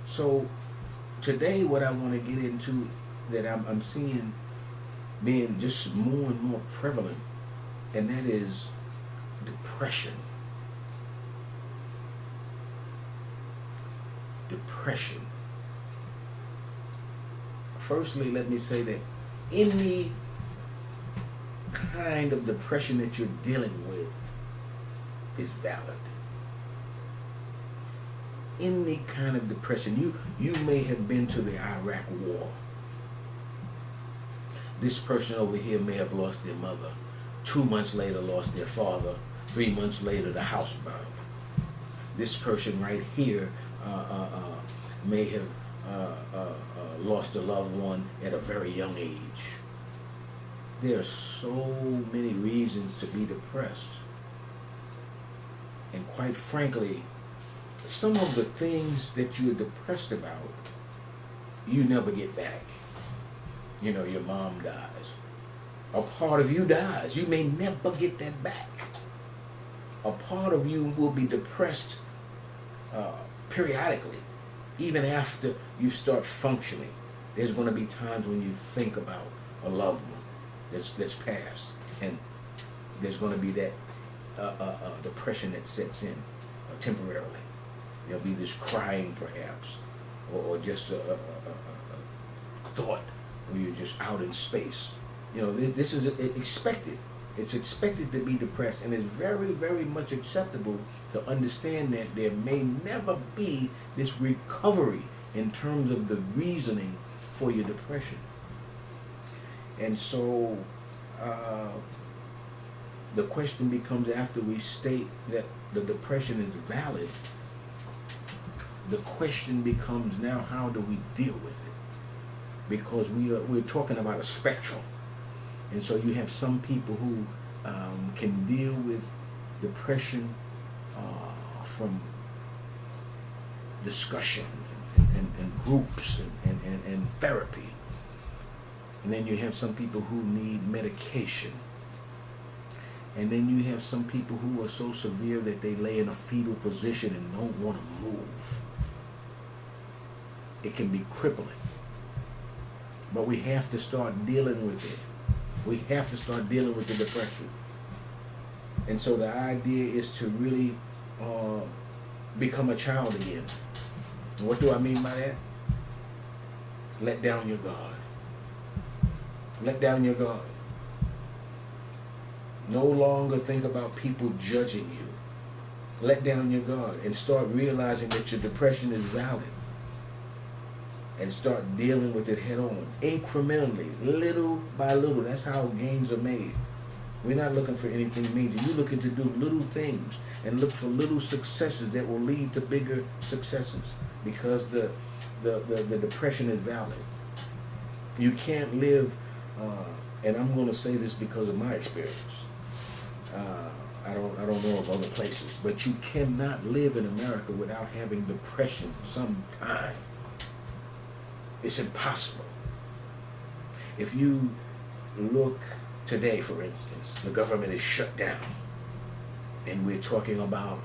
So today, what I want to get into that I'm seeing being just more and more prevalent, and that is depression. Depression. Firstly, let me say that any kind of depression that you're dealing with is valid. Any kind of depression. You may have been to the Iraq War. This person over here may have lost their mother. 2 months later lost their father. 3 months later the house burned. This person right here may have lost a loved one at a very young age. There are so many reasons to be depressed. And quite frankly, some of the things that you're depressed about, you never get back. You know, your mom dies. A part of you dies. You may never get that back. A part of you will be depressed periodically, even after you start functioning. There's going to be times when you think about a loved one that's passed, and there's going to be that depression that sets in temporarily. There'll be this crying, perhaps, or just a thought where you're just out in space. You know, this is expected. It's expected to be depressed, and it's very, very much acceptable to understand that there may never be this recovery in terms of the reasoning for your depression. And so the question becomes, after we state that the depression is valid, the question becomes now, how do we deal with it? Because we're talking about a spectrum. And so you have some people who can deal with depression from discussions and groups and therapy. And then you have some people who need medication. And then you have some people who are so severe that they lay in a fetal position and don't want to move. It can be crippling. But we have to start dealing with it. We have to start dealing with the depression. And so the idea is to really become a child again. And what do I mean by that? Let down your guard. Let down your guard. No longer think about people judging you. Let down your guard and start realizing that your depression is valid. And start dealing with it head on, incrementally, little by little. That's how gains are made. We're not looking for anything major. You're looking to do little things and look for little successes that will lead to bigger successes, because the depression is valid. You can't live, and I'm going to say this because of my experience. I don't know of other places, but you cannot live in America without having depression sometime. It's impossible. If you look today, for instance, the government is shut down, and we're talking about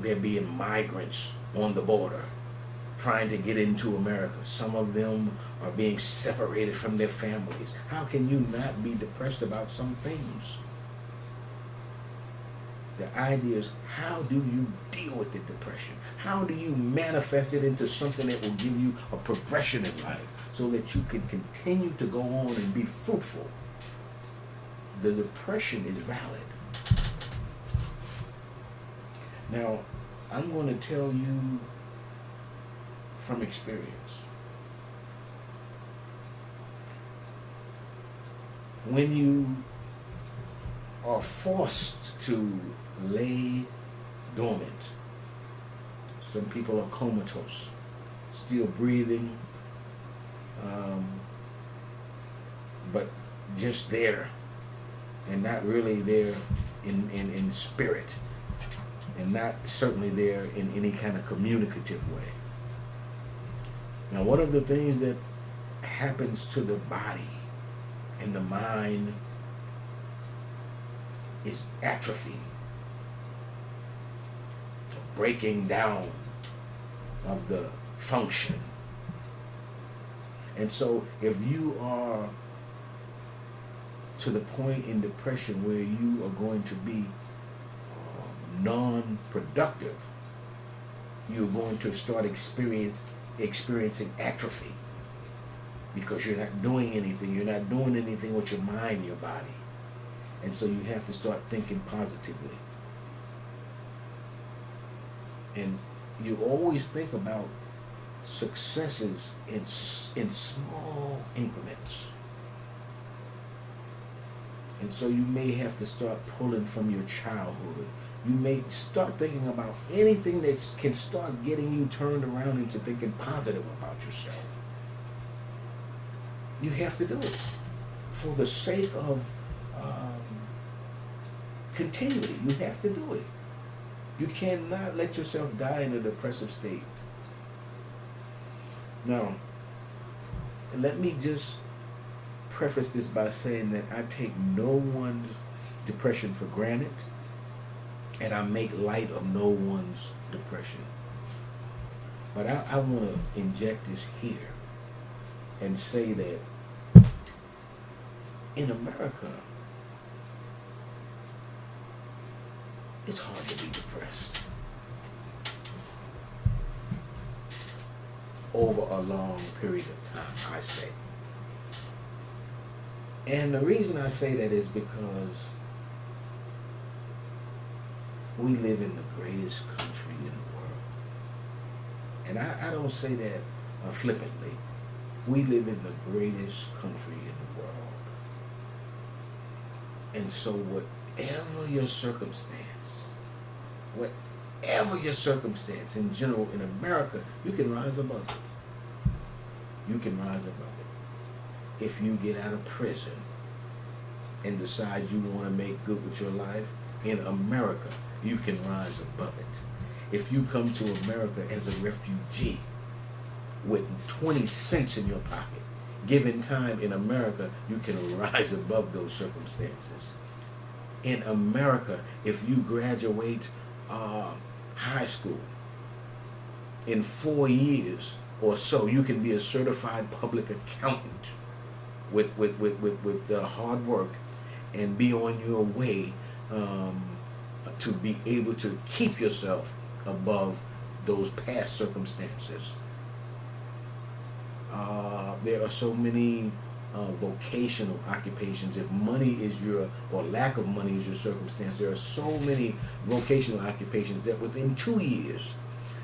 there being migrants on the border trying to get into America. Some of them are being separated from their families. How can you not be depressed about some things? The idea is, how do you deal with the depression? How do you manifest it into something that will give you a progression in life so that you can continue to go on and be fruitful? The depression is valid. Now, I'm going to tell you from experience. When you are forced to lay dormant, some people are comatose, still breathing, but just there, and not really there in spirit, and not certainly there in any kind of communicative way. Now, one of the things that happens to the body and the mind is atrophy, breaking down of the function. And so if you are to the point in depression where you are going to be non-productive, you're going to start experiencing atrophy, because you're not doing anything. You're not doing anything with your mind, your body. And so you have to start thinking positively. And you always think about successes in small increments. And so you may have to start pulling from your childhood. You may start thinking about anything that can start getting you turned around into thinking positive about yourself. You have to do it for the sake of continuity. You have to do it. You cannot let yourself die in a depressive state. Now, let me just preface this by saying that I take no one's depression for granted, and I make light of no one's depression. But I want to inject this here and say that in America, it's hard to be depressed over a long period of time, I say. And the reason I say that is because we live in the greatest country in the world. And I don't say that flippantly. We live in the greatest country in the world. And so whatever your circumstance in general in America, you can rise above it. You can rise above it. If you get out of prison and decide you want to make good with your life, in America, you can rise above it. If you come to America as a refugee with 20 cents in your pocket, given time in America, you can rise above those circumstances. In America, if you graduate high school in 4 years or so, you can be a certified public accountant with hard work and be on your way to be able to keep yourself above those past circumstances. There are so many vocational occupations. If money is or lack of money is your circumstance, there are so many vocational occupations that within 2 years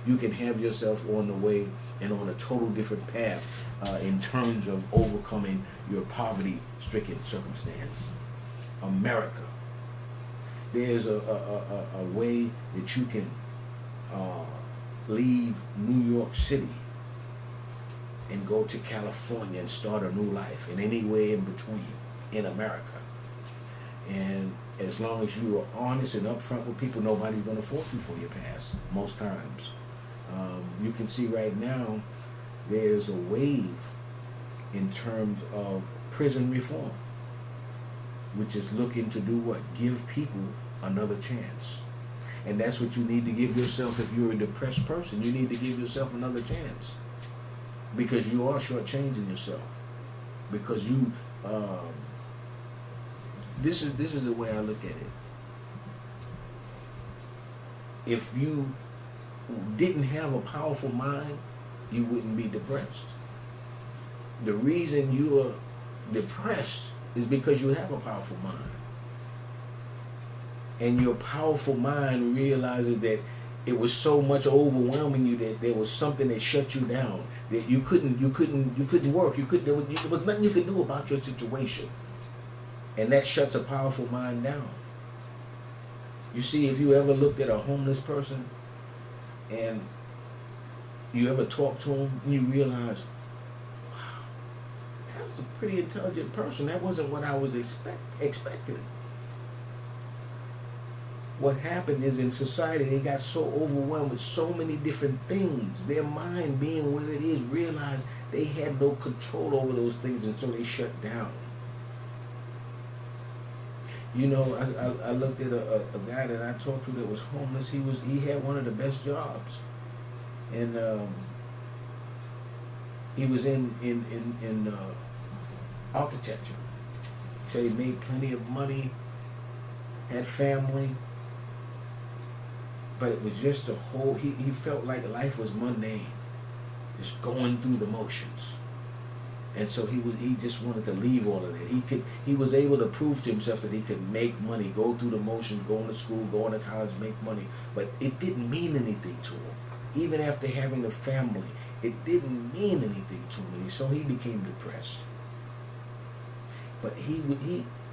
you can have yourself on the way and on a total different path in terms of overcoming your poverty-stricken circumstance. America, there's a way that you can leave New York City and go to California and start a new life, and anywhere in between in America. And as long as you are honest and upfront with people, nobody's going to fault you for your past, most times. You can see right now there's a wave in terms of prison reform, which is looking to do what? Give people another chance. And that's what you need to give yourself. If you're a depressed person, you need to give yourself another chance, because you are shortchanging yourself. Because you, this is the way I look at it. If you didn't have a powerful mind, you wouldn't be depressed. The reason you are depressed is because you have a powerful mind. And your powerful mind realizes that it was so much overwhelming you that there was something that shut you down, that you couldn't work. There was nothing you could do about your situation. And that shuts a powerful mind down. You see, if you ever looked at a homeless person and you ever talked to him, and you realize, wow, that was a pretty intelligent person. That wasn't what I was expecting. What happened is, in society, they got so overwhelmed with so many different things. Their mind being where it is, realized they had no control over those things, and so they shut down. You know, I looked at a guy that I talked to that was homeless. He had one of the best jobs, and He was in architecture. He said he made plenty of money, had family, but it was just a whole. He felt like life was mundane, just going through the motions. And so he just wanted to leave all of that. He was able to prove to himself that he could make money, go through the motions, going to school, going to college, make money. But it didn't mean anything to him. Even after having a family, it didn't mean anything to him. So he became depressed. But he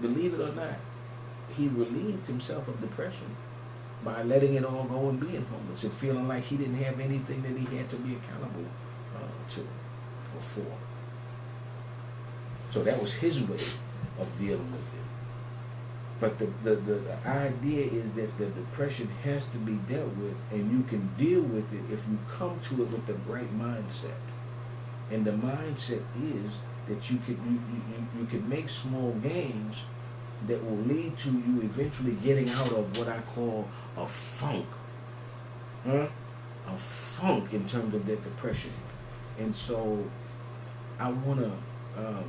believe it or not, he relieved himself of depression by letting it all go and being homeless and feeling like he didn't have anything that he had to be accountable to or for. So that was his way of dealing with it. But the idea is that the depression has to be dealt with, and you can deal with it if you come to it with the right mindset. And the mindset is that you can make small gains that will lead to you eventually getting out of what I call a funk. A funk in terms of that depression. And so I want to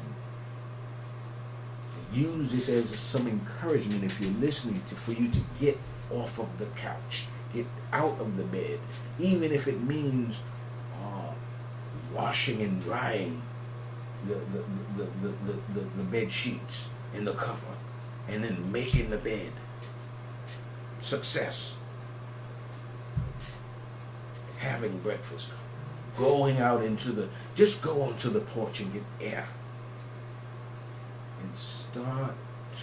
use this as some encouragement if you're listening for you to get off of the couch, get out of the bed, even if it means washing and drying the bed sheets and the cover, and then making the bed. Success. Having breakfast, going out just go onto the porch and get air. And start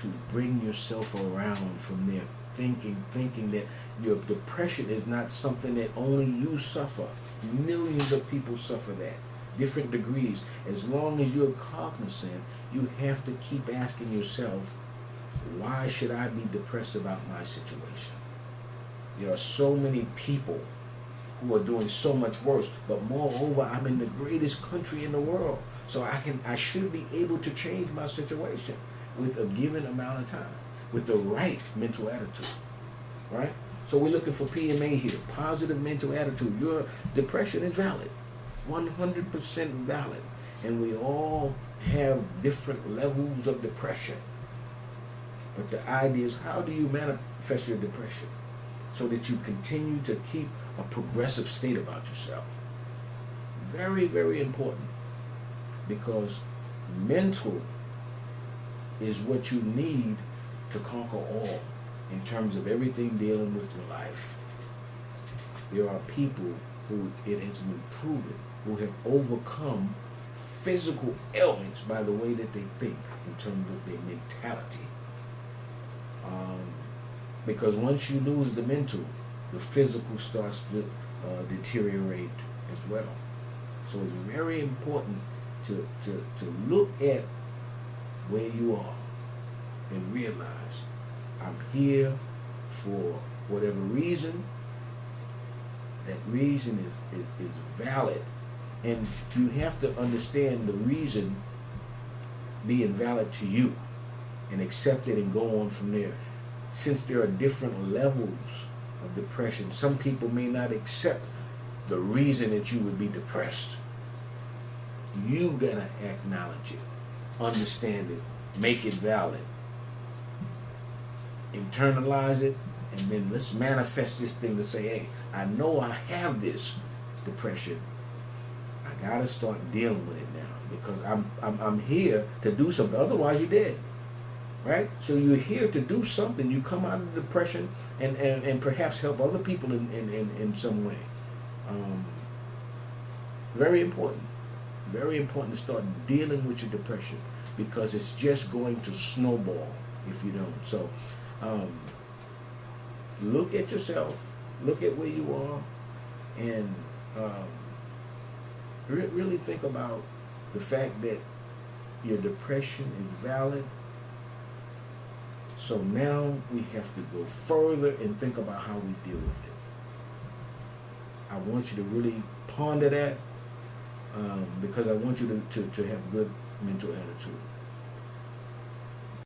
to bring yourself around from there, thinking that your depression is not something that only you suffer. Millions of people suffer that, different degrees. As long as you're cognizant, you have to keep asking yourself, why should I be depressed about my situation? There are so many people who are doing so much worse, but moreover, I'm in the greatest country in the world. So I should be able to change my situation with a given amount of time, with the right mental attitude, right? So we're looking for PMA here, positive mental attitude. Your depression is valid, 100% valid. And we all have different levels of depression. But the idea is, how do you manifest your depression so that you continue to keep a progressive state about yourself? Very, very important. Because mental is what you need to conquer all in terms of everything dealing with your life. There are people who it has been proven who have overcome physical ailments by the way that they think in terms of their mentality. Because once you lose the mental, the physical starts to deteriorate as well. So it's very important to look at where you are and realize, I'm here for whatever reason. That reason is valid. And you have to understand the reason being valid to you and accept it and go on from there. Since there are different levels of depression, some people may not accept the reason that you would be depressed. You gotta acknowledge it, understand it, make it valid, internalize it, and then let's manifest this thing to say, hey, I know I have this depression. I gotta start dealing with it now because I'm here to do something. Otherwise, you're dead, right? So you're here to do something. You come out of depression and perhaps help other people in some way. Very important. Very important to start dealing with your depression because it's just going to snowball if you don't. So look at yourself, look at where you are, and really think about the fact that your depression is valid. So now we have to go further and think about how we deal with it. I want you to really ponder that because I want you to have good mental attitude.